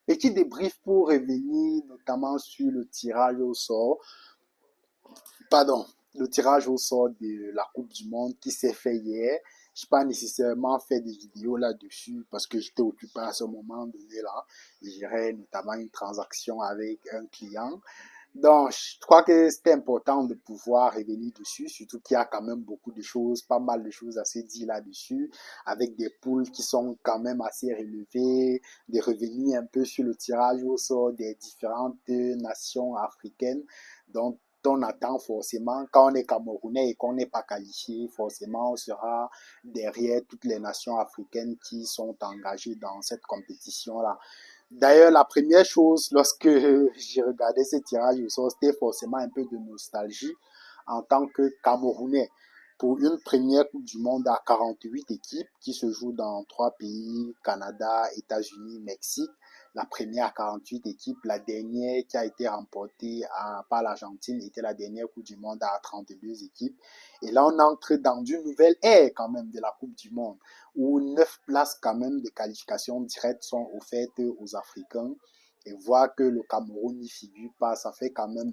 Petit débrief pour revenir notamment sur le tirage au sort. Pardon, le tirage au sort de la Coupe du Monde qui s'est fait hier. Je n'ai pas nécessairement fait des vidéos là-dessus parce que j'étais occupé à ce moment donné là. Je gérais notamment une transaction avec un client. Donc, je crois que c'était important de pouvoir revenir dessus, surtout qu'il y a quand même beaucoup de choses, pas mal de choses à se dire là-dessus, avec des poules qui sont quand même assez relevées, de revenir un peu sur le tirage au sort des différentes nations africaines. Donc, on attend forcément, quand on est Camerounais et qu'on n'est pas qualifié, forcément, on sera derrière toutes les nations africaines qui sont engagées dans cette compétition-là. D'ailleurs, la première chose, lorsque j'ai regardé ce tirage au sort, c'était forcément un peu de nostalgie en tant que Camerounais. Pour une première Coupe du Monde à 48 équipes qui se joue dans trois pays, Canada, États-Unis, Mexique. La première à 48 équipes, la dernière qui a été remportée par l'Argentine était la dernière Coupe du Monde à 32 équipes. Et là, on entre dans une nouvelle ère quand même de la Coupe du Monde où 9 places quand même de qualification directe sont offertes aux Africains. Et voir que le Cameroun n'y figure pas, ça fait quand même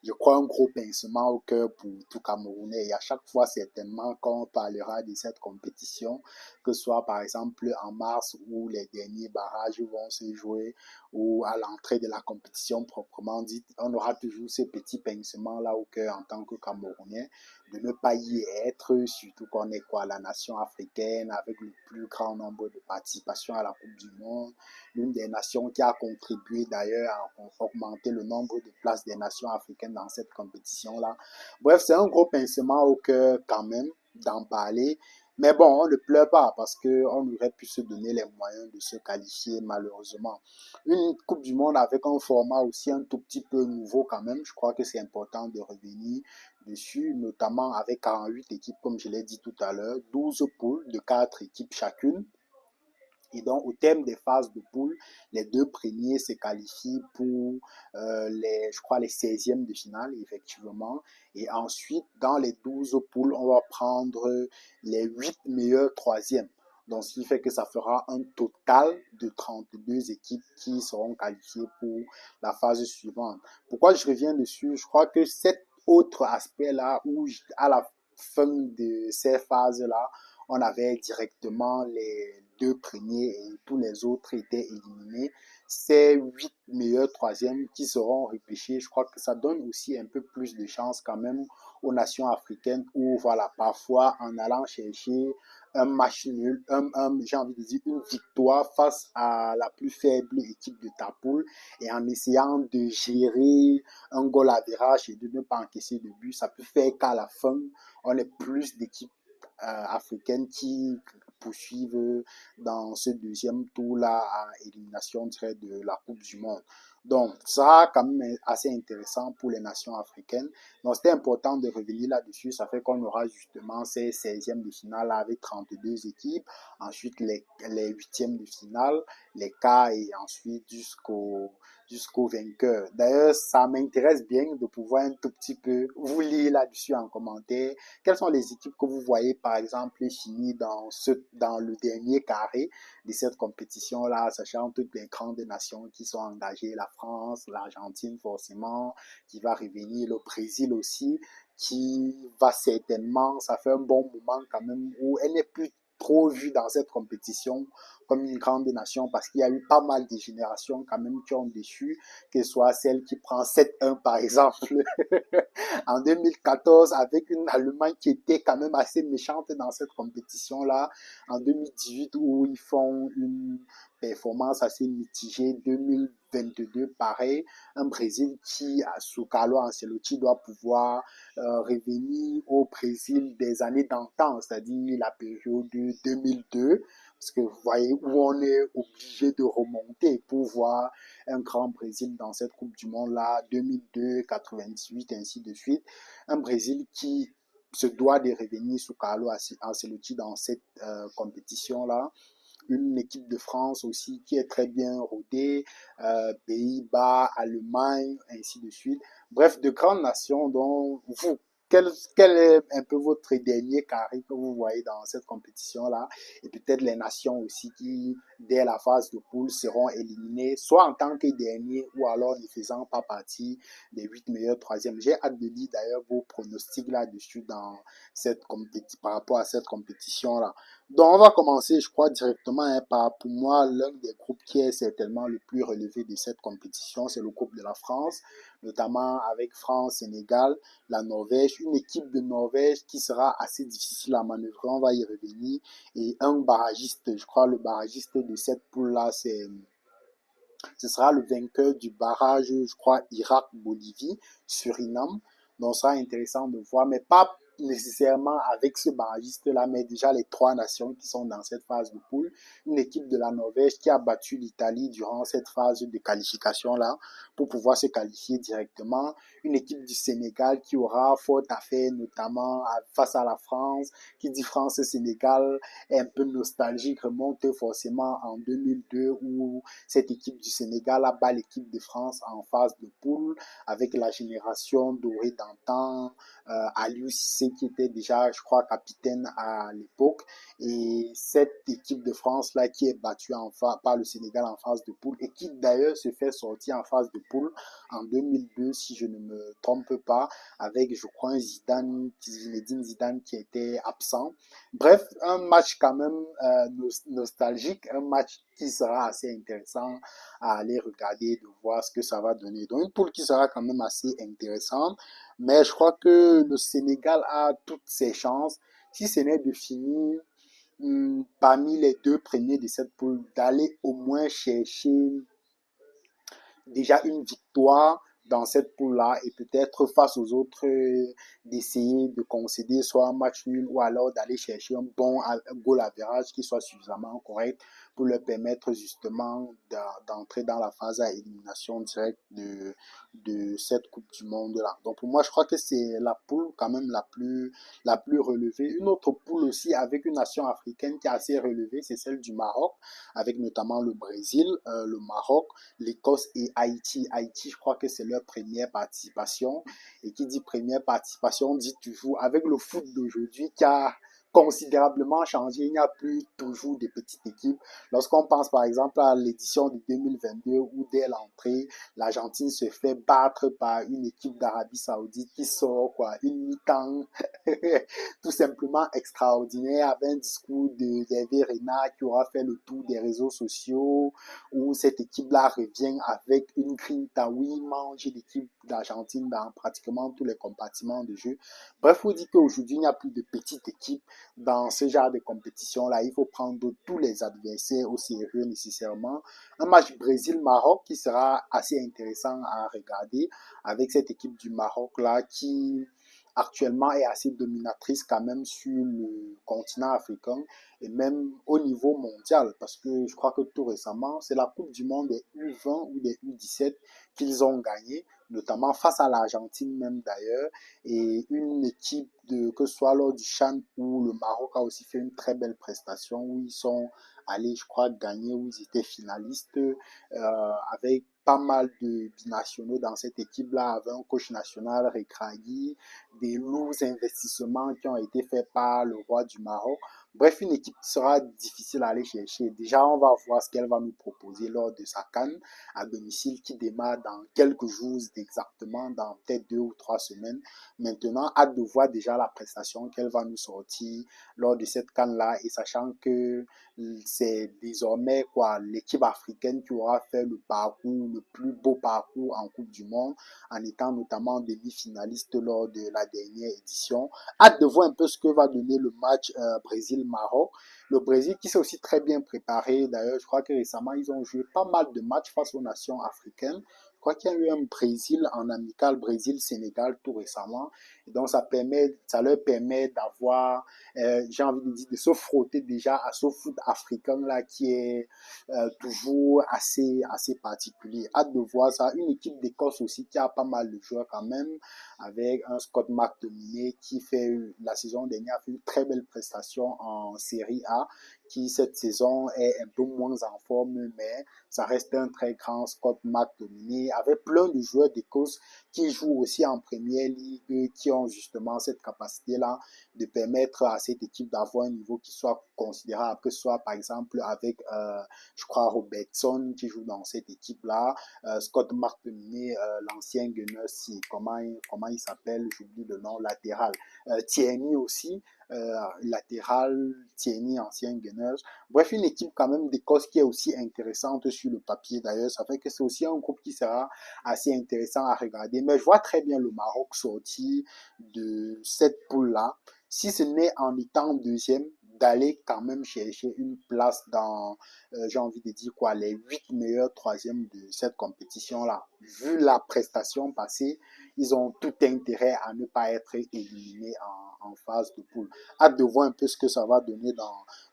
je crois, un gros pincement au cœur pour tout Camerounais. Et à chaque fois, certainement, quand on parlera de cette compétition, que ce soit par exemple en mars où les derniers barrages vont se jouer ou à l'entrée de la compétition proprement dite, on aura toujours ce petit pincement-là au cœur en tant que Camerounais de ne pas y être, surtout qu'on est quoi, la nation africaine avec le plus grand nombre de participations à la Coupe du Monde, l'une des nations qui a contribué d'ailleurs à augmenter le nombre de places des nations africaines dans cette compétition-là. Bref, c'est un gros pincement au cœur quand même d'en parler. Mais bon, on ne pleure pas parce qu'on aurait pu se donner les moyens de se qualifier malheureusement. Une Coupe du Monde avec un format aussi un tout petit peu nouveau quand même, je crois que c'est important de revenir dessus, notamment avec 48 équipes, comme je l'ai dit tout à l'heure, 12 poules de 4 équipes chacune. Et donc, au terme des phases de poule, les deux premiers se qualifient pour je crois, les 16e de finale, effectivement. Et ensuite, dans les 12 poules, on va prendre les 8 meilleurs troisièmes. Donc, ce qui fait que ça fera un total de 32 équipes qui seront qualifiées pour la phase suivante. Pourquoi je reviens dessus? Je crois que cet autre aspect-là, où à la fin de ces phases-là, on avait directement les deux premiers et tous les autres étaient éliminés. Ces 8 meilleurs troisièmes qui seront repêchés, je crois que ça donne aussi un peu plus de chance quand même aux nations africaines où, voilà, parfois en allant chercher un match nul, j'ai envie de dire une victoire face à la plus faible équipe de ta poule et en essayant de gérer un goal à virage et de ne pas encaisser de but, ça peut faire qu'à la fin, on ait plus d'équipes africaines qui poursuivent dans ce deuxième tour-là à élimination directe de la Coupe du Monde. Donc, ça quand même assez intéressant pour les nations africaines. Donc, c'était important de revenir là-dessus. Ça fait qu'on aura justement ces 16e de finale avec 32 équipes. Ensuite, les 8e de finale, les quarts et ensuite jusqu'au vainqueur. D'ailleurs, ça m'intéresse bien de pouvoir un tout petit peu vous lire là-dessus en commentaire. Quelles sont les équipes que vous voyez, par exemple, finir dans le dernier carré de cette compétition-là, sachant toutes les grandes nations qui sont engagées, la France, l'Argentine forcément, qui va revenir, le Brésil aussi, qui va certainement, ça fait un bon moment quand même, où elle n'est plus trop vue dans cette compétition comme une grande nation parce qu'il y a eu pas mal de générations quand même qui ont déçu, que ce soit celle qui prend 7-1 par exemple en 2014 avec une Allemagne qui était quand même assez méchante dans cette compétition-là, en 2018 où ils font une performance assez mitigée, 2022 pareil, un Brésil qui, sous Carlo Ancelotti, doit pouvoir revenir au Brésil des années d'antan, c'est-à-dire la période de 2002, parce que vous voyez où on est obligé de remonter pour voir un grand Brésil dans cette Coupe du Monde-là, 2002, 98, ainsi de suite. Un Brésil qui se doit de revenir sous Carlo Ancelotti dans cette compétition-là. Une équipe de France aussi qui est très bien rodée, Pays-Bas, Allemagne, ainsi de suite. Bref, de grandes nations dont vous, quel est un peu votre dernier carré que vous voyez dans cette compétition-là? Et peut-être les nations aussi qui, dès la phase de poule, seront éliminées, soit en tant que dernier ou alors ne faisant pas partie des 8 meilleurs troisièmes. J'ai hâte de lire d'ailleurs vos pronostics là-dessus par rapport à cette compétition-là. Donc, on va commencer, je crois, directement par, pour moi, l'un des groupes qui est certainement le plus relevé de cette compétition, c'est le groupe de la France, notamment avec France, Sénégal, la Norvège, une équipe de Norvège qui sera assez difficile à manœuvrer, on va y revenir, et un barragiste, je crois, le barragiste de cette poule-là, ce sera le vainqueur du barrage, je crois, Irak-Bolivie, Suriname. Donc, ça sera intéressant de voir, mais pas nécessairement avec ce barragiste-là, mais déjà les trois nations qui sont dans cette phase de poule. Une équipe de la Norvège qui a battu l'Italie durant cette phase de qualification-là pour pouvoir se qualifier directement. Une équipe du Sénégal qui aura fort à faire, notamment face à la France. Qui dit France-Sénégal est un peu nostalgique, remonte forcément en 2002 où cette équipe du Sénégal a battu l'équipe de France en phase de poule avec la génération dorée d'antan, Aliou Cissé qui était déjà, je crois, capitaine à l'époque. Et cette équipe de France-là qui est battue par le Sénégal en phase de poule et qui d'ailleurs se fait sortir en phase de poule en 2002, si je ne me trompe pas, avec, je crois, Zinedine Zidane qui était absent. Bref, un match quand même nostalgique, un match qui sera assez intéressant à aller regarder, de voir ce que ça va donner. Donc une poule qui sera quand même assez intéressante, mais je crois que le Sénégal a toutes ses chances, si ce n'est de finir parmi les deux premiers de cette poule, d'aller au moins chercher déjà une victoire dans cette poule-là et peut-être face aux autres d'essayer de concéder soit un match nul ou alors d'aller chercher un bon goal average qui soit suffisamment correct pour leur permettre justement d'entrer dans la phase à élimination directe de cette Coupe du Monde-là. Donc pour moi, je crois que c'est la poule quand même la plus relevée. Une autre poule aussi avec une nation africaine qui est assez relevée, c'est celle du Maroc, avec notamment le Brésil, le Maroc, l'Écosse et Haïti. Haïti, je crois que c'est leur première participation. Et qui dit première participation, dit toujours, avec le foot d'aujourd'hui qui a considérablement changé, il n'y a plus toujours de petites équipes. Lorsqu'on pense par exemple à l'édition de 2022 où dès l'entrée, l'Argentine se fait battre par une équipe d'Arabie Saoudite qui sort une mi-temps tout simplement extraordinaire avec un discours d'Hervé Renard qui aura fait le tour des réseaux sociaux où cette équipe-là revient avec une grinta, oui, mange l'équipe d'Argentine dans pratiquement tous les compartiments de jeu. Bref, il faut dire qu'aujourd'hui, il n'y a plus de petites équipes dans ce genre de compétition-là. Il faut prendre tous les adversaires au sérieux nécessairement. Un match Brésil-Maroc qui sera assez intéressant à regarder avec cette équipe du Maroc-là qui actuellement est assez dominatrice quand même sur le continent africain et même au niveau mondial parce que je crois que tout récemment, c'est la Coupe du Monde des U20 ou des U17 qu'ils ont gagné, notamment face à l'Argentine même d'ailleurs, et une équipe que ce soit lors du CHAN où le Maroc a aussi fait une très belle prestation où ils sont allés, je crois, gagner, où ils étaient finalistes avec pas mal de binationaux dans cette équipe-là, avec un coach national, Rekragui, des lourds investissements qui ont été faits par le roi du Maroc. Bref, une équipe qui sera difficile à aller chercher. Déjà, on va voir ce qu'elle va nous proposer lors de sa CAN à domicile qui démarre dans quelques jours exactement, dans peut-être 2 ou 3 semaines. Maintenant, hâte de voir déjà la prestation qu'elle va nous sortir lors de cette CAN-là et sachant que c'est désormais l'équipe africaine qui aura fait le parcours, le plus beau parcours en Coupe du Monde en étant notamment demi-finaliste lors de la dernière édition. Hâte de voir un peu ce que va donner le match Brésil-Maroc. Le Brésil qui s'est aussi très bien préparé. D'ailleurs, je crois que récemment, ils ont joué pas mal de matchs face aux nations africaines. Je crois qu'il y a eu un Brésil en amical, Brésil-Sénégal tout récemment. Et donc, ça leur permet d'avoir, j'ai envie de dire, de se frotter déjà à ce foot africain-là qui est toujours assez particulier. Hâte de voir ça. Une équipe d'Écosse aussi qui a pas mal de joueurs quand même, avec un Scott McTominay qui fait la saison dernière fait une très belle prestation en Série A, qui cette saison est un peu moins en forme, mais ça reste un très grand Scott McTominay, avec plein de joueurs d'Écosse qui jouent aussi en Première Ligue, qui ont justement cette capacité-là de permettre à cette équipe d'avoir un niveau qui soit considérable, que ce soit par exemple avec, je crois, Robertson qui joue dans cette équipe-là, Scott McTominay, l'ancien Gunners, comment il s'appelle, j'oublie le nom, latéral, Tierney aussi, latéral, Tierney, ancien Gunners. Bref, une équipe quand même d'Écosse qui est aussi intéressante sur le papier d'ailleurs. Ça fait que c'est aussi un groupe qui sera assez intéressant à regarder. Mais je vois très bien le Maroc sortir de cette poule-là. Si ce n'est en étant deuxième, d'aller quand même chercher une place dans, j'ai envie de dire quoi, les 8 meilleurs troisièmes de cette compétition-là. Vu la prestation passée, ils ont tout intérêt à ne pas être éliminés en phase de poule. Hâte de voir un peu ce que ça va donner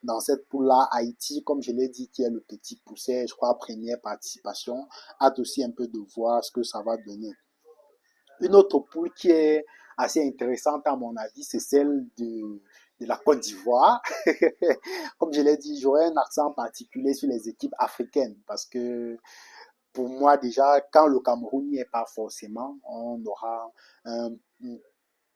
dans cette poule-là. Haïti, comme je l'ai dit, qui est le petit pousset, je crois, première participation. Hâte aussi un peu de voir ce que ça va donner. Une autre poule qui est assez intéressante à mon avis, c'est celle de la Côte d'Ivoire. Comme je l'ai dit, j'aurais un accent particulier sur les équipes africaines parce que pour moi déjà, quand le Cameroun n'y est pas forcément, on aura un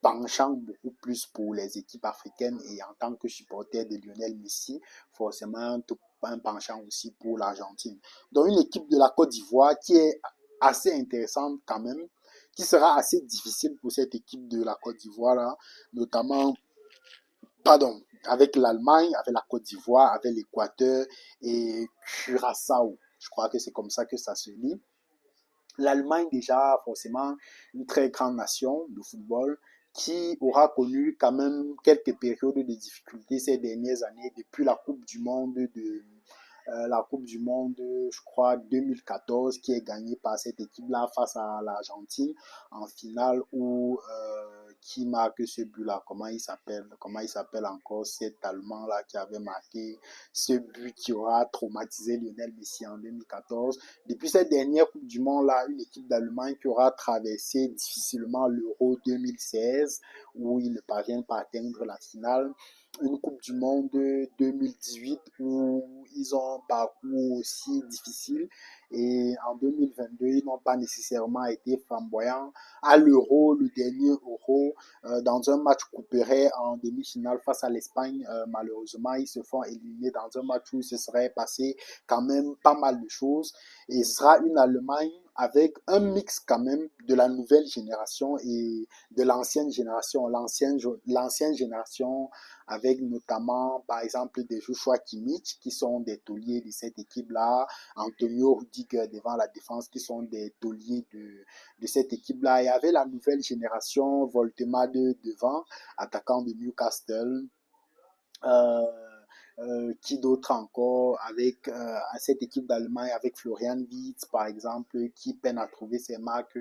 penchant beaucoup plus pour les équipes africaines et en tant que supporter de Lionel Messi, forcément un penchant aussi pour l'Argentine. Donc une équipe de la Côte d'Ivoire qui est assez intéressante quand même, qui sera assez difficile pour cette équipe de la Côte d'Ivoire là, notamment, pardon, avec l'Allemagne, avec la Côte d'Ivoire, avec l'Équateur et Curaçao. Je crois que c'est comme ça que ça se lit. L'Allemagne déjà forcément une très grande nation de football qui aura connu quand même quelques périodes de difficultés ces dernières années depuis la Coupe du Monde, je crois, 2014, qui est gagnée par cette équipe-là face à l'Argentine en finale où qui marque ce but-là, comment il s'appelle encore cet Allemand-là qui avait marqué ce but qui aura traumatisé Lionel Messi en 2014. Depuis cette dernière Coupe du Monde-là, une équipe d'Allemagne qui aura traversé difficilement l'Euro 2016 où ils ne parviennent pas à atteindre la finale, une Coupe du Monde 2018 où ils ont un parcours aussi difficile et en 2022 ils n'ont pas nécessairement été flamboyants. À l'Euro, le dernier Euro, dans un match couperet en demi-finale face à l'Espagne, malheureusement ils se font éliminer dans un match où il se serait passé quand même pas mal de choses et ce sera une Allemagne avec un mix quand même de la nouvelle génération et de l'ancienne génération. L'ancienne génération avec notamment, par exemple, des Joshua Kimmich qui sont des tauliers de cette équipe-là, Antonio Rudiger devant la défense qui sont des tauliers de cette équipe-là. Et avec la nouvelle génération, Voltemade devant, attaquant de Newcastle, euh, qui d'autre encore avec cette équipe d'Allemagne avec Florian Wirtz par exemple qui peine à trouver ses marques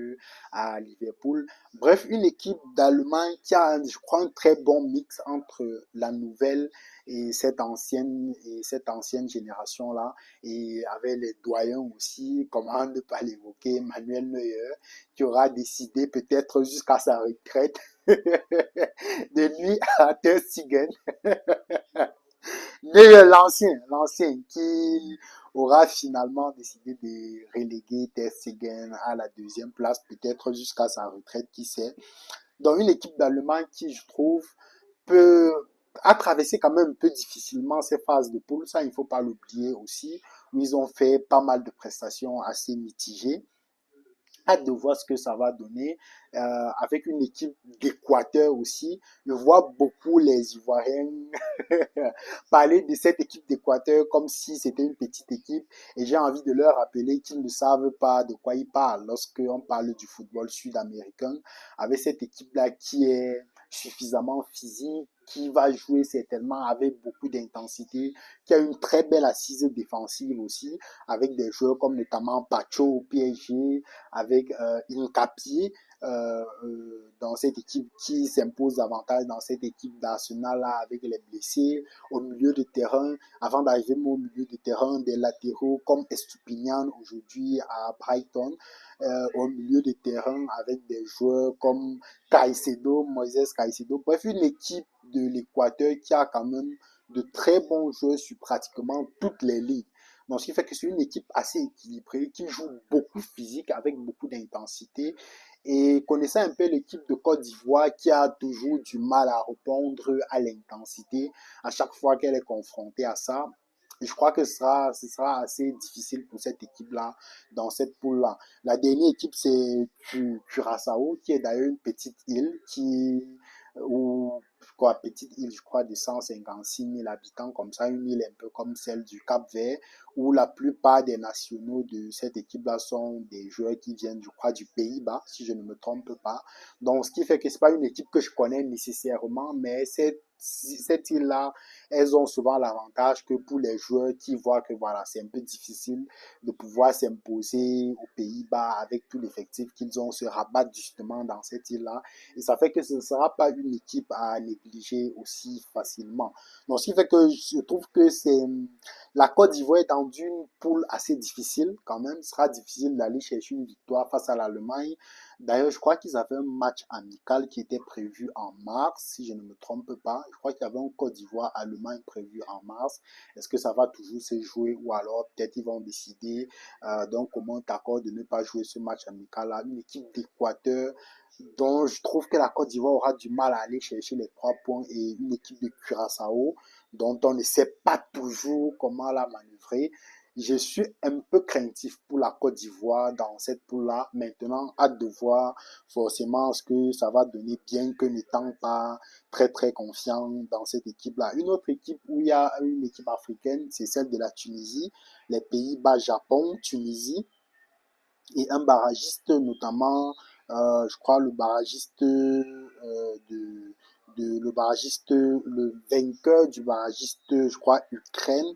à Liverpool. Bref, une équipe d'Allemagne qui a, je crois, un très bon mix entre la nouvelle et cette ancienne génération là et avec les doyens aussi, comment ne pas l'évoquer, Manuel Neuer qui aura décidé peut-être jusqu'à sa retraite de lui à Ter Stegen. Mais l'ancien qui aura finalement décidé de reléguer Ter Stegen à la deuxième place, peut-être jusqu'à sa retraite, qui sait. Dans une équipe d'Allemagne qui, je trouve, peut a traversé quand même un peu difficilement ces phases de poule, ça il ne faut pas l'oublier aussi, où ils ont fait pas mal de prestations assez mitigées. Hâte de voir ce que ça va donner avec une équipe d'Équateur aussi. Je vois beaucoup les Ivoiriens parler de cette équipe d'Équateur comme si c'était une petite équipe et j'ai envie de leur rappeler qu'ils ne savent pas de quoi ils parlent lorsqu'on parle du football sud-américain avec cette équipe-là qui est suffisamment physique, qui va jouer certainement avec beaucoup d'intensité, qui a une très belle assise défensive aussi, avec des joueurs comme notamment Pacho au PSG, avec Incapié dans cette équipe qui s'impose davantage dans cette équipe d'Arsenal là avec les blessés au milieu de terrain, avant d'arriver au milieu de terrain, des latéraux comme Estupinian aujourd'hui à Brighton, au milieu de terrain avec des joueurs comme Caicedo, Moises Caicedo, bref une équipe de l'Équateur qui a quand même de très bons joueurs sur pratiquement toutes les ligues. Donc, ce qui fait que c'est une équipe assez équilibrée qui joue beaucoup physique avec beaucoup d'intensité. Et connaissant un peu l'équipe de Côte d'Ivoire qui a toujours du mal à répondre à l'intensité à chaque fois qu'elle est confrontée à ça, je crois que ce sera assez difficile pour cette équipe-là dans cette poule-là. La dernière équipe, c'est Curaçao, qui est d'ailleurs une petite île ou quoi, petite île, je crois, de 156 000 habitants, comme ça, une île un peu comme celle du Cap-Vert, où la plupart des nationaux de cette équipe-là sont des joueurs qui viennent, je crois, du Pays-Bas, si je ne me trompe pas. Donc, ce qui fait que c'est pas une équipe que je connais nécessairement, mais cette île-là, elles ont souvent l'avantage que pour les joueurs qui voient que voilà, c'est un peu difficile de pouvoir s'imposer aux Pays-Bas avec tout l'effectif qu'ils ont, se rabattent justement dans cette île-là. Et ça fait que ce ne sera pas une équipe à négliger aussi facilement. Donc, ce qui fait que je trouve que la Côte d'Ivoire est dans une poule assez difficile quand même. Il sera difficile d'aller chercher une victoire face à l'Allemagne. D'ailleurs, je crois qu'ils avaient un match amical qui était prévu en mars, si je ne me trompe pas. Je crois qu'il y avait un Côte d'Ivoire-Allemagne prévu en mars. Est-ce que ça va toujours se jouer ou alors peut-être ils vont décider d'un commun accord de ne pas jouer ce match amical-là. Une équipe d'Équateur dont je trouve que la Côte d'Ivoire aura du mal à aller chercher les 3 points et une équipe de Curaçao dont on ne sait pas toujours comment la manœuvrer. Je suis un peu craintif pour la Côte d'Ivoire dans cette poule-là. Maintenant, hâte de voir forcément ce que ça va donner, bien que n'étant pas très très confiant dans cette équipe-là. Une autre équipe où il y a une équipe africaine, c'est celle de la Tunisie, les Pays-Bas, Japon, Tunisie et un barragiste notamment, je crois le barragiste le barragiste, le vainqueur du barragiste, je crois Ukraine,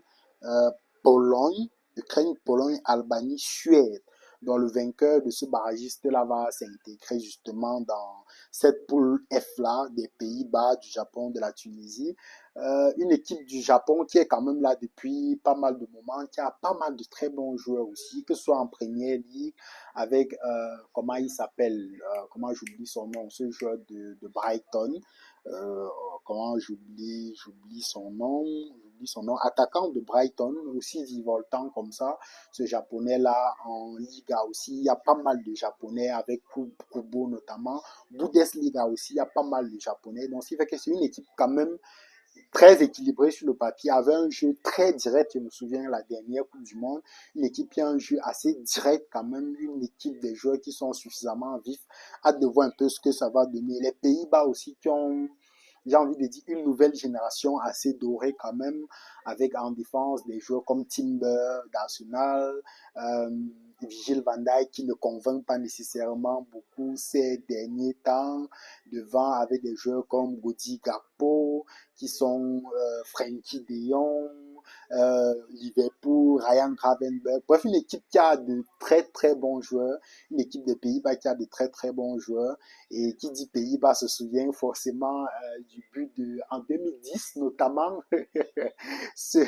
euh, Pologne, Ukraine, Pologne, Albanie, Suède. Donc le vainqueur de ce barragiste-là va s'intégrer justement dans cette poule F-là des Pays-Bas, du Japon, de la Tunisie. Une équipe du Japon qui est quand même là depuis pas mal de moments, qui a pas mal de très bons joueurs aussi, que ce soit en première ligue, avec, comment il s'appelle, comment j'oublie son nom, ce joueur de Brighton, euh, comment j'oublie son nom, attaquant de Brighton, aussi virevoltant comme ça, ce japonais-là en Liga aussi, il y a pas mal de japonais avec Kubo notamment, Bundesliga aussi, il y a pas mal de japonais, donc ce qui fait que c'est une équipe quand même très équilibré sur le papier, avait un jeu très direct, je me souviens, la dernière Coupe du Monde, une équipe qui a un jeu assez direct quand même, une équipe des joueurs qui sont suffisamment vifs, hâte de voir un peu ce que ça va donner. Les Pays-Bas aussi qui ont, j'ai envie de dire, une nouvelle génération assez dorée quand même, avec en défense des joueurs comme Timber d'Arsenal, euh, Virgil van Dijk qui ne convainc pas nécessairement beaucoup ces derniers temps, devant avec des joueurs comme Godi Gakpo, qui sont Frenkie de Jong, Liverpool, Ryan Gravenberch. Bref, une équipe qui a de très très bons joueurs, une équipe des Pays-Bas qui a de très très bons joueurs. Et qui dit Pays-Bas se souvient forcément du but en 2010 notamment. ce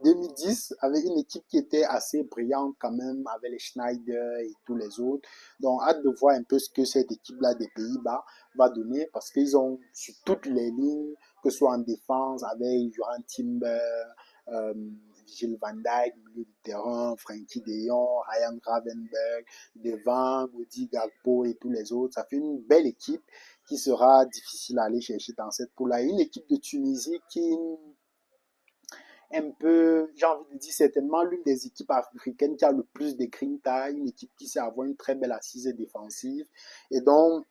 2010 avec une équipe qui était assez brillante quand même, avec les Schneider et tous les autres. Donc, hâte de voir un peu ce que cette équipe-là des Pays-Bas va donner parce qu'ils ont sur toutes les lignes, que ce soit en défense avec Joran Timber, euh, Gilles Van Dijk, milieu de terrain, Frenkie de Jong, Ryan Gravenberch, devant Godi Gakpo et tous les autres. Ça fait une belle équipe qui sera difficile à aller chercher dans cette poule-là. Une équipe de Tunisie qui un peu, j'ai envie de dire, certainement l'une des équipes africaines qui a le plus de grinta, une équipe qui sait avoir une très belle assise défensive. Et donc,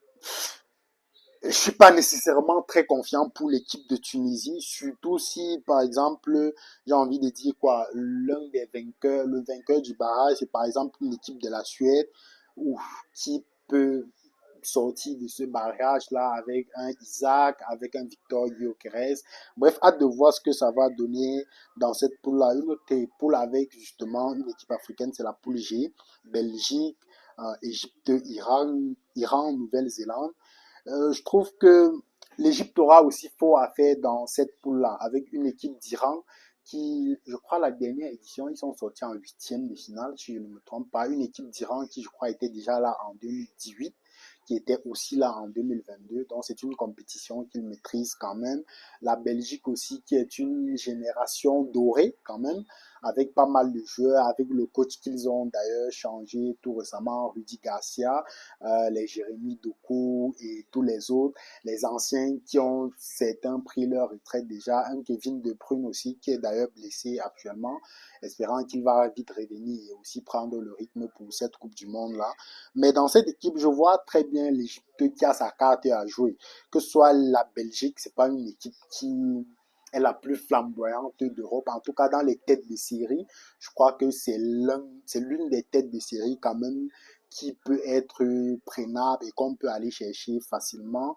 je suis pas nécessairement très confiant pour l'équipe de Tunisie, surtout si, par exemple, j'ai envie de dire quoi, l'un des vainqueurs, le vainqueur du barrage, c'est par exemple une équipe de la Suède, ou qui peut sortir de ce barrage-là avec un Isaac, avec un Victor Gyökeres. Bref, hâte de voir ce que ça va donner dans cette poule-là. Une autre poule avec justement une équipe africaine, c'est la poule G, Belgique, Égypte, Iran, Nouvelle-Zélande. Je trouve que l'Égypte aura aussi fort à faire dans cette poule-là, avec une équipe d'Iran qui, je crois, la dernière édition, ils sont sortis en huitième de finale, si je ne me trompe pas. Une équipe d'Iran qui, je crois, était déjà là en 2018, qui était aussi là en 2022. Donc, c'est une compétition qu'ils maîtrisent quand même. La Belgique aussi, qui est une génération dorée quand même, avec pas mal de joueurs, avec le coach qu'ils ont d'ailleurs changé tout récemment, Rudy Garcia, les Jérémy Doku et tous les autres, les anciens qui ont certains pris leur retraite déjà, un Kevin De Bruyne aussi, qui est d'ailleurs blessé actuellement, espérant qu'il va vite revenir et aussi prendre le rythme pour cette Coupe du Monde-là. Mais dans cette équipe, je vois très bien l'Égypte qui a sa carte à jouer. Que ce soit la Belgique, c'est pas une équipe qui est la plus flamboyante d'Europe. En tout cas, dans les têtes de série, je crois que c'est l'une des têtes de série quand même qui peut être prenable et qu'on peut aller chercher facilement.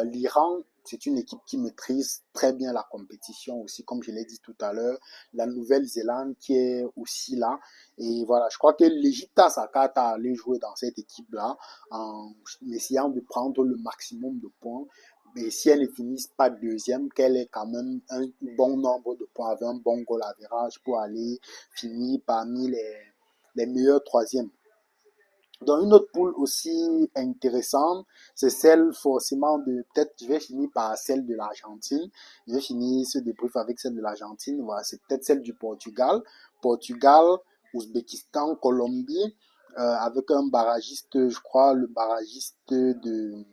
L'Iran, c'est une équipe qui maîtrise très bien la compétition aussi, comme je l'ai dit tout à l'heure. La Nouvelle-Zélande qui est aussi là. Et voilà, je crois que l'Égypte a sa carte à aller jouer dans cette équipe-là en essayant de prendre le maximum de points. Mais si elle ne finit pas deuxième, qu'elle ait quand même un bon nombre de points avec un bon goal average pour aller finir parmi les meilleurs troisièmes. Dans une autre poule aussi intéressante, c'est celle forcément de, peut-être je vais finir par celle de l'Argentine. Je vais finir ce débrief avec celle de l'Argentine. Voilà, c'est peut-être celle du Portugal. Portugal, Ouzbékistan, Colombie, avec un barragiste, je crois, le barragiste de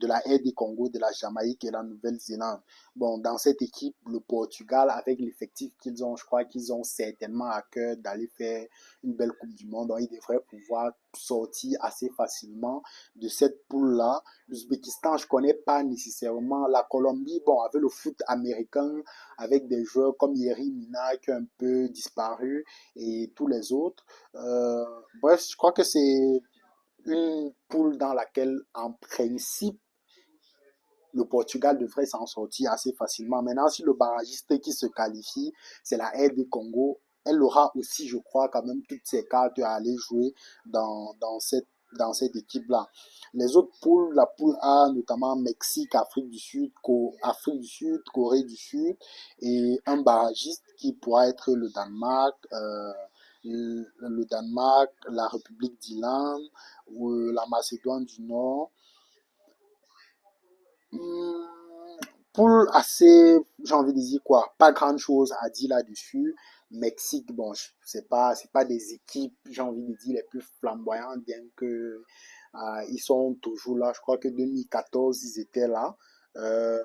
la RD Congo, de la Jamaïque et la Nouvelle-Zélande. Bon, dans cette équipe, le Portugal, avec l'effectif qu'ils ont, je crois qu'ils ont certainement à cœur d'aller faire une belle Coupe du Monde. Donc, ils devraient pouvoir sortir assez facilement de cette poule-là. L'Ouzbékistan, je connais pas nécessairement. La Colombie, bon, avec le foot américain, avec des joueurs comme Yerry Mina qui ont un peu disparu et tous les autres. Bref, je crois que c'est une poule dans laquelle, en principe, le Portugal devrait s'en sortir assez facilement. Maintenant, si le barragiste qui se qualifie, c'est la RD Congo, elle aura aussi, je crois, quand même toutes ses cartes à aller jouer dans cette équipe-là. Les autres poules, la poule A, notamment Mexique, Afrique du Sud, Corée du Sud, et un barragiste qui pourra être le Danemark, la République d'Irlande, ou la Macédoine du Nord. Hmm, Poule assez, j'ai envie de dire quoi, pas grand chose à dire là-dessus. Mexique, bon, c'est pas des équipes, j'ai envie de dire, les plus flamboyantes, bien que ils sont toujours là. Je crois que 2014, ils étaient là. Euh,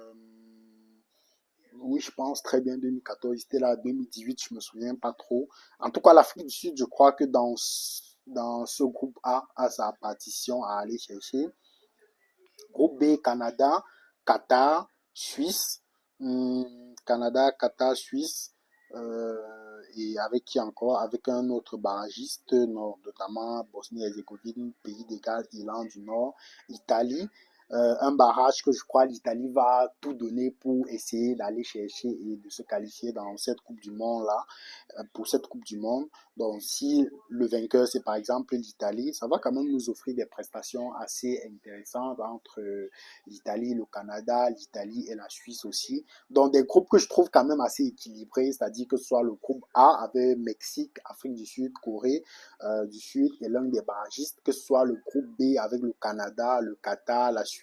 oui, je pense très bien 2014, ils étaient là. 2018, je me souviens pas trop. En tout cas, l'Afrique du Sud, je crois que dans ce groupe A sa partition à aller chercher. Groupe B, Canada, Qatar, Suisse. Canada, Qatar, Suisse. Et avec qui encore? Avec un autre barragiste, notamment Bosnie-Herzégovine, Pays de Galles, Irlande du Nord, Italie. Un barrage que je crois l'Italie va tout donner pour essayer d'aller chercher et de se qualifier dans cette Coupe du Monde-là, pour cette Coupe du Monde. Donc, si le vainqueur, c'est par exemple l'Italie, ça va quand même nous offrir des prestations assez intéressantes entre l'Italie, le Canada, l'Italie et la Suisse aussi. Donc, des groupes que je trouve quand même assez équilibrés, c'est-à-dire que ce soit le groupe A avec Mexique, Afrique du Sud, Corée du Sud et l'un des barragistes, que ce soit le groupe B avec le Canada, le Qatar, la Suisse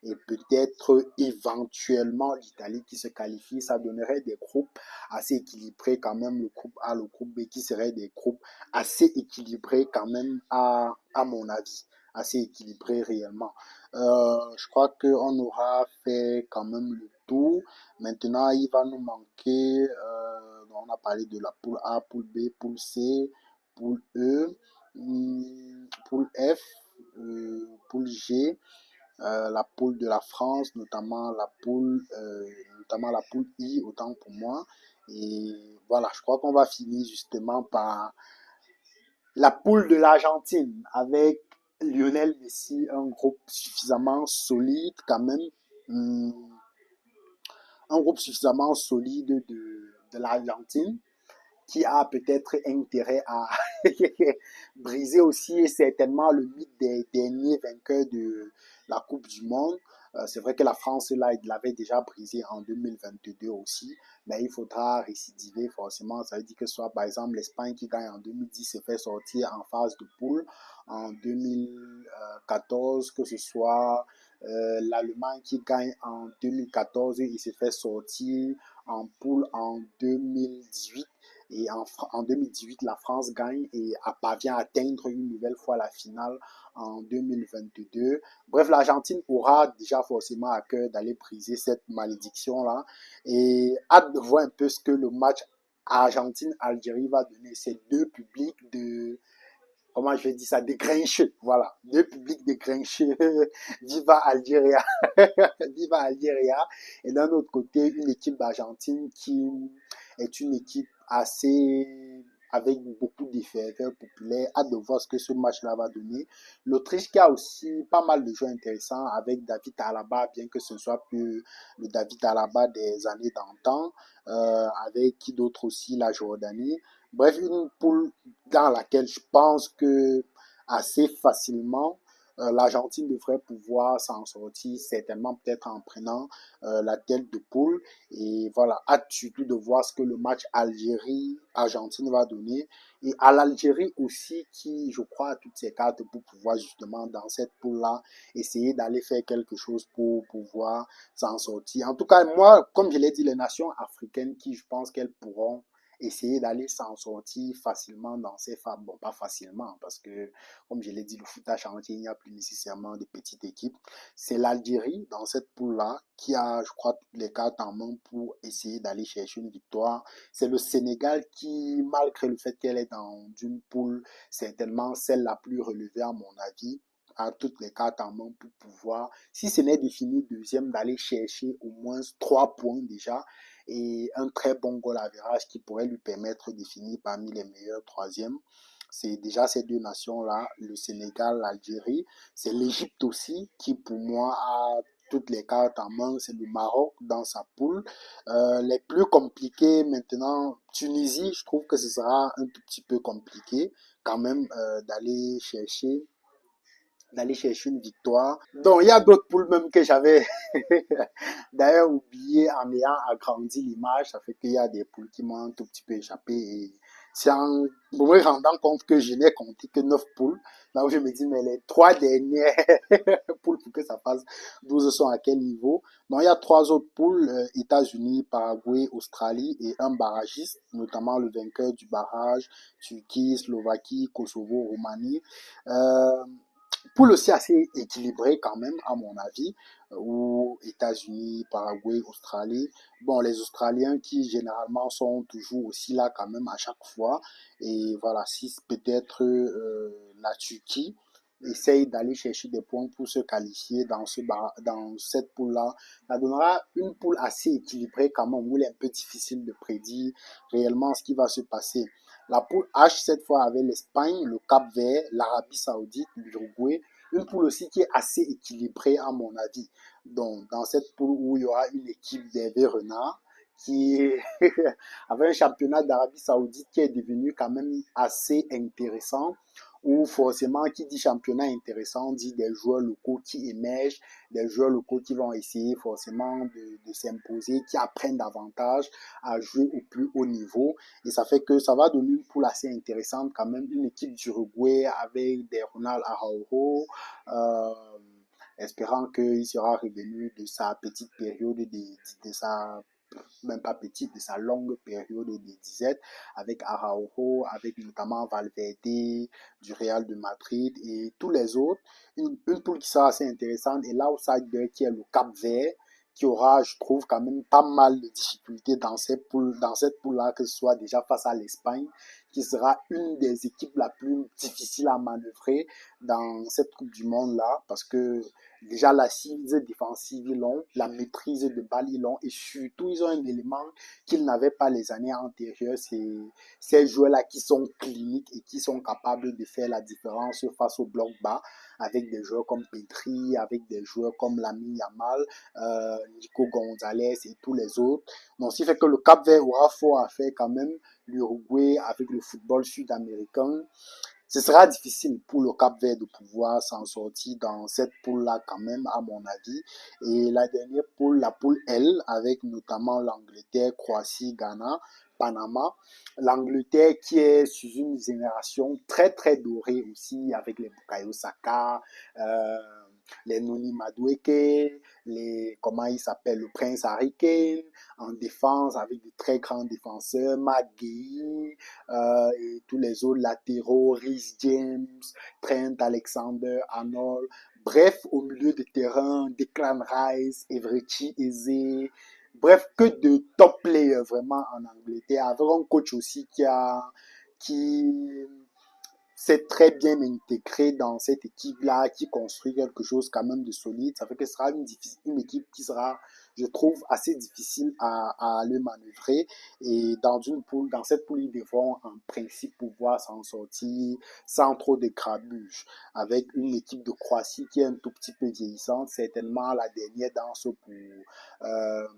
et peut-être éventuellement l'Italie qui se qualifie. Ça donnerait des groupes assez équilibrés quand même, le groupe A, le groupe B qui seraient des groupes assez équilibrés quand même à mon avis, assez équilibrés réellement. Je crois qu'on aura fait quand même le tour. Maintenant, il va nous manquer, on a parlé de la poule A, poule B, poule C, poule E, poule F, poule G, la poule de la France, notamment la poule I, autant pour moi. Et voilà, je crois qu'on va finir justement par la poule de l'Argentine avec Lionel Messi, un groupe suffisamment solide quand même. Hum, un groupe suffisamment solide de l'Argentine qui a peut-être intérêt à briser aussi certainement le mythe des derniers vainqueurs de la Coupe du Monde. C'est vrai que la France, là, il l'avait déjà brisé en 2022 aussi, mais il faudra récidiver forcément. Ça veut dire que soit, par exemple, l'Espagne qui gagne en 2010 se fait sortir en phase de poule en 2014, que ce soit l'Allemagne qui gagne en 2014 et il se fait sortir en poule en 2018. Et en 2018, la France gagne et parvient à atteindre une nouvelle fois la finale en 2022. Bref, l'Argentine aura déjà forcément à cœur d'aller briser cette malédiction-là. Et hâte de voir un peu ce que le match Argentine-Algérie va donner. Ces deux publics de, comment je vais dire ça, des grincheux. Voilà, deux publics de grincheux. Viva Algeria. Viva Algeria. Et d'un autre côté, une équipe d'Argentine qui est une équipe assez avec beaucoup d'effets populaires. Hâte de voir ce que ce match-là va donner. L'Autriche qui a aussi pas mal de joueurs intéressants avec David Alaba, bien que ce ne soit plus le David Alaba des années d'antan, avec qui d'autre aussi, la Jordanie. Bref, une poule dans laquelle je pense que assez facilement, l'Argentine devrait pouvoir s'en sortir, certainement peut-être en prenant la tête de poule. Et voilà, hâte surtout de voir ce que le match Algérie-Argentine va donner. Et à l'Algérie aussi, qui, je crois, a toutes ses cartes pour pouvoir justement, dans cette poule-là, essayer d'aller faire quelque chose pour pouvoir s'en sortir. En tout cas, moi, comme je l'ai dit, les nations africaines qui, je pense qu'elles pourront essayer d'aller s'en sortir facilement dans ces phases. Bon, pas facilement, parce que, comme je l'ai dit, le foot a changé, il n'y a plus nécessairement de petites équipes. C'est l'Algérie, dans cette poule-là, qui a, je crois, toutes les cartes en main pour essayer d'aller chercher une victoire. C'est le Sénégal qui, malgré le fait qu'elle est dans une poule, certainement celle la plus relevée à mon avis, a toutes les cartes en main pour pouvoir, si ce n'est défini deuxième, d'aller chercher au moins 3 points déjà et un très bon goal average qui pourrait lui permettre de finir parmi les meilleurs troisièmes. C'est déjà ces deux nations-là, le Sénégal, l'Algérie. C'est l'Égypte aussi qui, pour moi, a toutes les cartes en main. C'est le Maroc dans sa poule. Les plus compliqués maintenant, Tunisie, je trouve que ce sera un tout petit peu compliqué quand même d'aller chercher une victoire. Donc, il y a d'autres poules même que j'avais d'ailleurs oublié en ayant agrandi l'image. Ça fait qu'il y a des poules qui m'ont un tout petit peu échappé. Et c'est en me rendant compte que je n'ai compté que 9 poules. Là où je me dis, mais les 3 dernières poules pour que ça fasse 12 sont à quel niveau? Donc, il y a 3 autres poules, États-Unis, Paraguay, Australie et un barragiste, notamment le vainqueur du barrage, Turquie, Slovaquie, Kosovo, Roumanie. Euh, Poule aussi assez équilibrée quand même, à mon avis, où États-Unis, Paraguay, Australie. Bon, les Australiens qui généralement sont toujours aussi là quand même à chaque fois. Et voilà, si peut-être la Turquie essaye d'aller chercher des points pour se qualifier dans cette poule-là, ça donnera une poule assez équilibrée quand même, où il est un peu difficile de prédire réellement ce qui va se passer. La poule H, cette fois, avait l'Espagne, le Cap-Vert, l'Arabie Saoudite, l'Uruguay. Une poule aussi qui est assez équilibrée, à mon avis. Donc, dans cette poule où il y aura une équipe d'Hervé Renard, qui avait un championnat d'Arabie Saoudite qui est devenu quand même assez intéressant, où forcément, qui dit championnat intéressant, dit des joueurs locaux qui émergent, des joueurs locaux qui vont essayer forcément de s'imposer, qui apprennent davantage à jouer au plus haut niveau. Et ça fait que ça va donner une poule assez intéressante quand même. Une équipe d'Uruguay avec des Ronald Araujo, euh, espérant qu'il sera revenu de sa petite période, de sa même pas petite, de sa longue période de disette, avec Araujo, avec notamment Valverde du Real de Madrid et tous les autres. Une poule qui sera assez intéressante. Et l'outsider qui est le Cap Vert, qui aura, je trouve, quand même pas mal de difficultés dans cette poule-là, que ce soit déjà face à l'Espagne, qui sera une des équipes la plus difficile à manœuvrer dans cette Coupe du Monde-là, parce que déjà l'assise défensive ils l'ont, la maîtrise de balle ils l'ont, et surtout ils ont un élément qu'ils n'avaient pas les années antérieures, c'est ces joueurs-là qui sont cliniques et qui sont capables de faire la différence face au bloc bas, avec des joueurs comme Petri, avec des joueurs comme Lamine Yamal, Nico Gonzalez et tous les autres. Donc, ce qui fait que le Cap Vert aura fort à faire quand même, l'Uruguay avec le football sud-américain. Ce sera difficile pour le Cap-Vert de pouvoir s'en sortir dans cette poule-là quand même, à mon avis. Et la dernière poule, la poule L, avec notamment l'Angleterre, Croatie, Ghana, Panama. L'Angleterre qui est sous une génération très très dorée aussi, avec les Bukayo Saka, euh, les Noni Madueke, comment il s'appelle, le Prince Harry Kane, en défense avec de très grands défenseurs, McGee, et tous les autres latéraux, Rhys James, Trent Alexander-Arnold. Bref, au milieu de terrain, Declan Rice, Everett Eze. Bref, que de top players vraiment en Angleterre, avec un coach aussi qui s'est très bien intégré dans cette équipe-là, qui construit quelque chose quand même de solide. Ça fait que ce sera une équipe qui sera, je trouve, assez difficile à le manœuvrer. Et dans cette poule, ils devront en principe pouvoir s'en sortir sans trop de grabuge. Avec une équipe de Croatie qui est un tout petit peu vieillissante, certainement la dernière dans ce euh,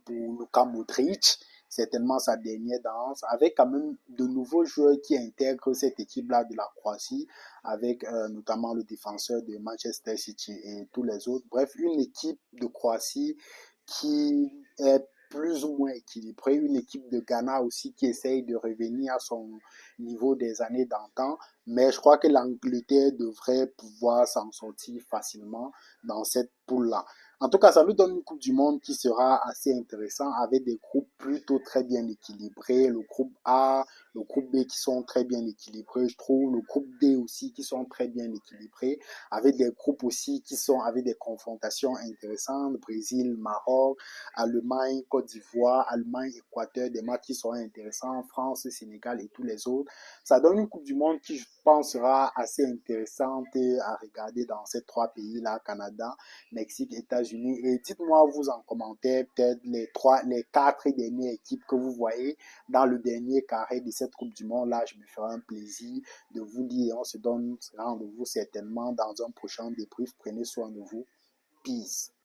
pour Luka Modric, certainement sa dernière danse, avec quand même de nouveaux joueurs qui intègrent cette équipe-là de la Croatie, avec notamment le défenseur de Manchester City et tous les autres. Bref, une équipe de Croatie qui est plus ou moins équilibrée, une équipe de Ghana aussi qui essaye de revenir à son niveau des années d'antan, mais je crois que l'Angleterre devrait pouvoir s'en sortir facilement dans cette poule-là. En tout cas, ça nous donne une Coupe du Monde qui sera assez intéressant avec des groupes plutôt très bien équilibrés. Le groupe A, le groupe B qui sont très bien équilibrés, je trouve. Le groupe D aussi qui sont très bien équilibrés. Avec des groupes aussi qui sont avec des confrontations intéressantes. Brésil, Maroc, Allemagne, Côte d'Ivoire, Allemagne, Équateur, des matchs qui seront intéressants. France, Sénégal et tous les autres. Ça donne une Coupe du Monde qui, je pense, sera assez intéressante à regarder dans ces trois pays-là, Canada, Mexique, États-Unis. Et dites-moi vous en commentaire peut-être les quatre dernières équipes que vous voyez dans le dernier carré de cette Coupe du Monde. Là, je me ferai un plaisir de vous dire. On se donne rendez-vous certainement dans un prochain débrief. Prenez soin de vous. Peace.